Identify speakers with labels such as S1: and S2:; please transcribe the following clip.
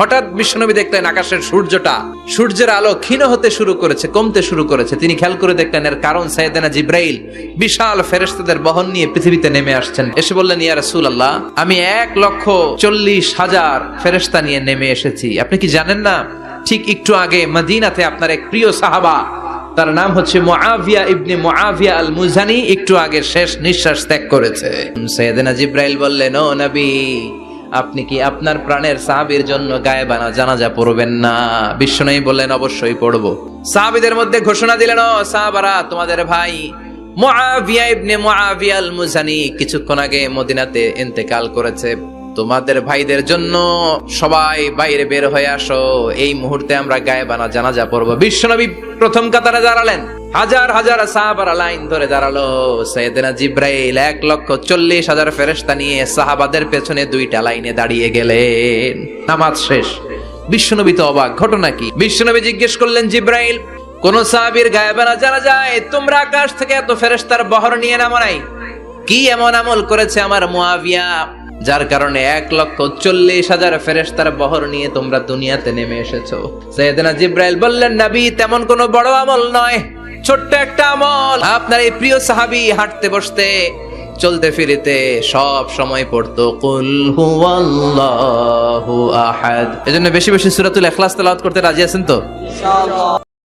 S1: হঠাৎ বিশ্বনবী দেখলেন আকাশের সূর্যের আলো ক্ষীণ হতে শুরু করেছে, কমতে শুরু করেছে। তিনি খেয়াল করে দেখলেন এর কারণ সাইয়েদনা জিব্রাইল বিশাল ফেরেশতাদের বহন নিয়ে পৃথিবীতে নেমে আসছেন। এসে বললেন, ইয়া রাসূলুল্লাহ, আমি 1,40,000 ফেরেশতা নিয়ে নেমে এসেছি। আপনি কি জানেন না, ঠিক একটু আগে মদিনাতে আপনার এক প্রিয় সাহাবা, তার নাম হচ্ছে মুআবিয়া ইবনে মুআবিয়া আল মুজানি, একটু আগে শেষ নিঃশ্বাস ত্যাগ করেছে। সাইয়েদনা জিব্রাইল বললেন, ও নবী, আপনি কি আপনার প্রাণের সাহাবীর জন্য গায়েবানা জানাজা পড়বেন না? বিশ্বনবী বললেন, অবশ্যই পড়ব। সাহাবীদের মধ্যে ঘোষণা দিলেন, ও সাহাবারা, তোমাদের ভাই মুআবিয়া ইবনে মুআবিয়া আল মুজানি কিছুক্ষণ আগে মদিনাতে ইন্তেকাল করেছে। তোমাদের ভাইদের জন্য সবাই বাইরে বের হয়ে আসো, এই মুহূর্তে আমরা গায়েবানা জানাজা পড়ব। বিশ্বনবী প্রথম কাতারে দাঁড়ালেন, হাজার হাজার সাহাবারা লাইন ধরে দাঁড়ালো। সাইয়েদনা জিব্রাইল 1,40,000 ফেরেশতা নিয়ে সাহাবাদের পেছনে 2টা লাইনে দাঁড়িয়ে গেলেন। নামাজ শেষ। বিশ্বনবী তো অবাক, ঘটনা কি? বিশ্বনবী জিজ্ঞেস করলেন, জিব্রাইল, কোন সাহাবীর গায়েবানা জানা যায় তোমরা আকাশ থেকে এত ফেরেশতার বহর নিয়ে নামো নাই? কি এমন আমল করেছে আমার মুআবিয়া, যার কারণে 1,40,000 ফেরেশতার বহর নিয়ে তোমরা দুনিয়াতে নেমে এসেছো? সাইয়েদনা জিব্রাইল বললেন, নবী, তেমন কোনো বড় আমল নয়, ছোট্ট একটা আমল। আপনার এই প্রিয় সাহাবী হাঁটতে বসতে চলতে ফিরিতে সব সময় পড়তো কুল হুয়াল্লাহু আহাদ। এজন্য বেশি বেশি সূরাতুল ইখলাস তেলাওয়াত করতে রাজি আছেন তো? ইনশাআল্লাহ।